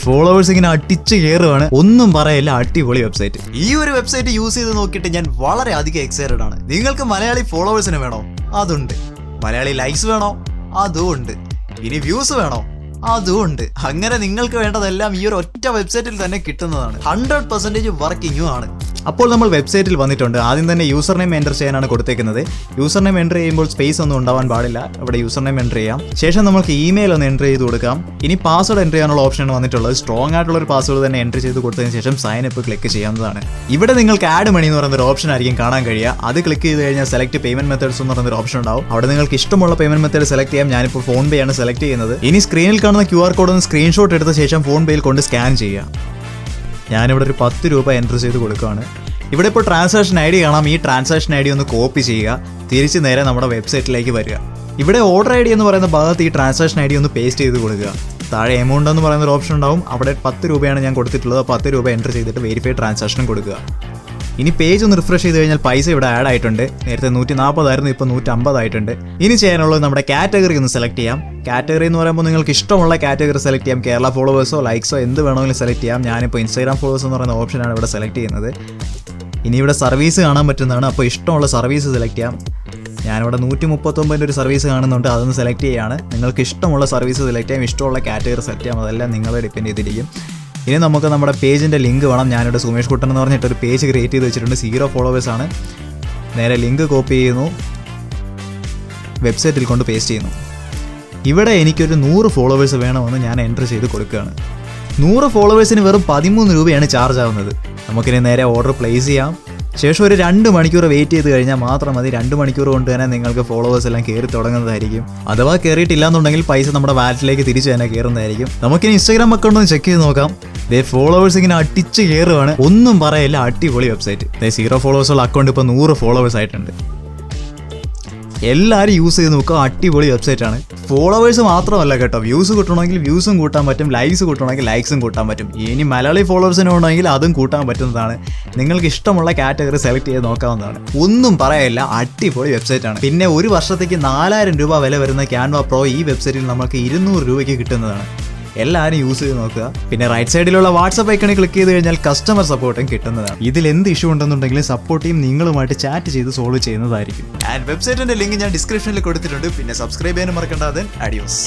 Followers ഇങ്ങനെ അടിച്ചു കയറുവാണ്. ഒന്നും പറയില്ല, അടിപൊളി വെബ്സൈറ്റ്. ഈ ഒരു വെബ്സൈറ്റ് യൂസ് ചെയ്ത് നോക്കിയിട്ട് ഞാൻ വളരെ അധികം എക്സൈറ്റഡ് ആണ്. നിങ്ങൾക്ക് മലയാളി ഫോളോവേഴ്സിന് വേണോ? അതുണ്ട്. മലയാളി ലൈക്സ് വേണോ? അതും ഉണ്ട്. ഇനി വ്യൂസ് വേണോ? അതും ഉണ്ട്. അങ്ങനെ നിങ്ങൾക്ക് വേണ്ടതെല്ലാം ഈ ഒരു ഒറ്റ വെബ്സൈറ്റിൽ തന്നെ കിട്ടുന്നതാണ്. 100% വർക്കിങ്ങും ആണ്. അപ്പോൾ നമ്മൾ വെബ്സൈറ്റിൽ വന്നിട്ടുണ്ട്. ആദ്യം തന്നെ യൂസർ നെയിം എൻ്റർ ചെയ്യാനാണ് കൊടുത്തേക്കുന്നത്. യൂസർ നെയിം എൻ്റർ ചെയ്യുമ്പോൾ സ്പേസ് ഒന്നും ഉണ്ടാവാൻ പാടില്ല. ഇവിടെ യൂസർ നെയിം എൻ്റർ ചെയ്യാം. ശേഷം നമുക്ക് ഇമെയിൽ ഒന്ന് എൻ്റർ ചെയ്ത് കൊടുക്കാം. ഇനി പാസ്വേഡ് എൻ്റർ ചെയ്യാനുള്ള ഓപ്ഷനാണ് വന്നിട്ടുള്ളത്. സ്ട്രോങ് ആയിട്ടുള്ള ഒരു പാസ്വേഡ് തന്നെ എൻ്റർ ചെയ്ത് കൊടുത്തതിന് ശേഷം സൈൻ അപ്പ് ക്ലിക്ക് ചെയ്യാവുന്നതാണ്. ഇവിടെ നിങ്ങൾക്ക് ആഡ് മണി എന്ന് പറയുന്ന ഒരു ഓപ്ഷൻ ആയിരിക്കും കാണാൻ കഴിയുക. അത് ക്ലിക്ക് ചെയ്ത് കഴിഞ്ഞാൽ സെലക്ട് പേയ്മെന്റ് മെത്തേഡ്സ് എന്ന് പറയുന്ന ഒരു ഓപ്ഷൻ ഉണ്ടാവും. അവിടെ നിങ്ങൾക്ക് ഇഷ്ടമുള്ള പേയ്മെന്റ് മെത്തേഡ് സെലക്ട് ചെയ്യാം. ഞാനിപ്പോൾ ഫോൺ പേ ആണ് സെലക്ട് ചെയ്യുന്നത്. ഇനി സ്ക്രീനിൽ കാണുന്ന QR കോഡ് ഒന്ന് സ്ക്രീൻഷോട്ട് എടുത്ത ശേഷം ഫോൺ പേയിൽ കൊണ്ട് സ്കാൻ ചെയ്യാം. ഞാനിവിടെ ഒരു 10 രൂപ എൻ്റർ ചെയ്ത് കൊടുക്കുകയാണ്. ഇവിടെ ഇപ്പോൾ ട്രാൻസാക്ഷൻ ID കാണാം. ഈ ട്രാൻസാക്ഷൻ ID ഒന്ന് കോപ്പി ചെയ്യുക. തിരിച്ച് നേരെ നമ്മുടെ വെബ്സൈറ്റിലേക്ക് വരിക. ഇവിടെ ഓർഡർ ID എന്ന് പറയുന്ന ഭാഗത്ത് ഈ ട്രാൻസാക്ഷൻ ID ഒന്ന് പേസ്റ്റ് ചെയ്ത് കൊടുക്കുക. താഴെ എമൗണ്ട് എന്ന് പറയുന്ന ഒരു ഓപ്ഷൻ ഉണ്ടാവും. അവിടെ 10 രൂപയാണ് ഞാൻ കൊടുത്തിട്ടുള്ളത്. 10 രൂപ എൻ്റർ ചെയ്തിട്ട് വെരിഫൈ ട്രാൻസാക്ഷനും കൊടുക്കുക. ഇനി പേജ് ഒന്ന് റിഫ്രഷ് ചെയ്ത് കഴിഞ്ഞാൽ പൈസ ഇവിടെ ആഡ് ആയിട്ടുണ്ട്. നേരത്തെ 140 ആയിരുന്നു, ഇപ്പോൾ 150 ആയിട്ടുണ്ട്. ഇനി ചെയ്യാനുള്ളത് നമ്മുടെ കാറ്റഗറി ഒന്ന് സെലക്ട് ചെയ്യാം. കാറ്റഗറി എന്ന് പറയുമ്പോൾ നിങ്ങൾക്ക് ഇഷ്ടമുള്ള കാറ്റഗറി സെലക്ട് ചെയ്യാം. കേരള ഫോളോവേഴ്സോ ലൈക്സോ എന്ത് വേണമെങ്കിലും സെലക്ട് ചെയ്യാം. ഞാനിപ്പോൾ ഇൻസ്റ്റാഗ്രാം ഫോളോവേഴ്സ് എന്ന് പറയുന്ന ഓപ്ഷനാണ് ഇവിടെ സെലക്ട് ചെയ്യുന്നത്. ഇനി ഇവിടെ സർവീസ് കാണാൻ പറ്റുന്നതാണ്. അപ്പോൾ ഇഷ്ടമുള്ള സർവീസ് സെലക്ട് ചെയ്യാം. ഞാനിവിടെ 139 ഒരു സർവീസ് കാണുന്നുണ്ട്, അതൊന്ന് സെലക്ട് ചെയ്യുകയാണ്. നിങ്ങൾക്ക് ഇഷ്ടമുള്ള സർവീസ് സെലക്ട് ചെയ്യാം, ഇഷ്ടമുള്ള കാറ്റഗറി സെലക്ട് ചെയ്യാം. അതെല്ലാം നിങ്ങളെ ഡിപ്പെൻഡ് ചെയ്തിരിക്കും. ഇനി നമുക്ക് നമ്മുടെ പേജിൻ്റെ ലിങ്ക് വേണം. ഞാനിവിടെ സുമേഷ് കുട്ടൻ എന്ന് പറഞ്ഞിട്ടൊരു പേജ് ക്രിയേറ്റ് ചെയ്ത് വെച്ചിട്ടുണ്ട്. 0 ഫോളോവേഴ്സ് ആണ്. നേരെ ലിങ്ക് കോപ്പി ചെയ്യുന്നു, വെബ്സൈറ്റിൽ കൊണ്ട് പേസ്റ്റ് ചെയ്യുന്നു. ഇവിടെ എനിക്കൊരു 100 ഫോളോവേഴ്സ് വേണമെന്ന് ഞാൻ എൻ്റർ ചെയ്ത് കൊടുക്കുകയാണ്. 100 ഫോളോവേഴ്സിന് വെറും 13 രൂപയാണ് ചാർജ് ആവുന്നത്. നമുക്കിനി നേരെ ഓർഡർ പ്ലേസ് ചെയ്യാം. ശേഷം ഒരു 2 മണിക്കൂർ വെയിറ്റ് ചെയ്ത് കഴിഞ്ഞാൽ മാത്രം മതി. 2 മണിക്കൂർ കൊണ്ട് തന്നെ നിങ്ങൾക്ക് ഫോളോവേഴ്സ് എല്ലാം കയറി തുടങ്ങുന്നതായിരിക്കും. അഥവാ കയറിയിട്ടില്ലാന്നുണ്ടെങ്കിൽ പൈസ നമ്മുടെ വാലറ്റിലേക്ക് തിരിച്ചു തന്നെ കയറുന്നതായിരിക്കും. നമുക്കിനി ഇൻസ്റ്റാഗ്രാം അക്കൗണ്ട് ഒന്ന് ചെക്ക് ചെയ്ത് നോക്കാം. ഫോളോവേഴ്സ് ഇങ്ങനെ അടിച്ച് കയറുവാണ്. ഒന്നും പറയില്ല, അടിപൊളി വെബ്സൈറ്റ്. 0 ഫോളോവേഴ്സുള്ള അക്കൗണ്ട് ഇപ്പോൾ 100 ഫോളോവേഴ്സ് ആയിട്ടുണ്ട്. എല്ലാവരും യൂസ് ചെയ്ത് നോക്കുക, അടിപൊളി വെബ്സൈറ്റാണ്. ഫോളോവേഴ്സ് മാത്രമല്ല കേട്ടോ, വ്യൂസ് കൂട്ടണമെങ്കിൽ വ്യൂസും കൂട്ടാൻ പറ്റും, ലൈക്സ് കൂട്ടണമെങ്കിൽ ലൈക്സും കൂട്ടാൻ പറ്റും. ഇനി മലയാളി ഫോളോവേഴ്സിന് വേണമെങ്കിൽ അതും കൂട്ടാൻ പറ്റുന്നതാണ്. നിങ്ങൾക്ക് ഇഷ്ടമുള്ള കാറ്റഗറി സെലക്ട് ചെയ്ത് നോക്കാവുന്നതാണ്. ഒന്നും പറയില്ല, അടിപൊളി വെബ്സൈറ്റാണ്. പിന്നെ ഒരു വർഷത്തേക്ക് 4000 രൂപ വില വരുന്ന ക്യാൻവ പ്രോ ഈ വെബ്സൈറ്റിൽ നമുക്ക് 200 രൂപയ്ക്ക് കിട്ടുന്നതാണ്. എല്ലാവരും യൂസ് ചെയ്ത് നോക്കുക. പിന്നെ റൈറ്റ് സൈഡിലുള്ള വാട്സ്ആപ്പ് ഐക്കണിൽ ക്ലിക്ക് ചെയ്ത് കഴിഞ്ഞാൽ കസ്റ്റമർ സപ്പോർട്ടും കിട്ടുന്നതാണ്. ഇതിൽ എന്ത് ഇഷ്യൂ ഉണ്ടെന്നുണ്ടെങ്കിലും സപ്പോർട്ട് ടീം നിങ്ങളുമായിട്ട് ചാറ്റ് ചെയ്ത് സോൾവ് ചെയ്യുന്നതായിരിക്കും. ആൻഡ് വെബ്സൈറ്റിന്റെ ലിങ്ക് ഞാൻ ഡിസ്ക്രിപ്ഷനിൽ കൊടുത്തിട്ടുണ്ട്. പിന്നെ സബ്സ്ക്രൈബ് ചെയ്യാനും മറക്കണ്ട. അഡിയോസ്.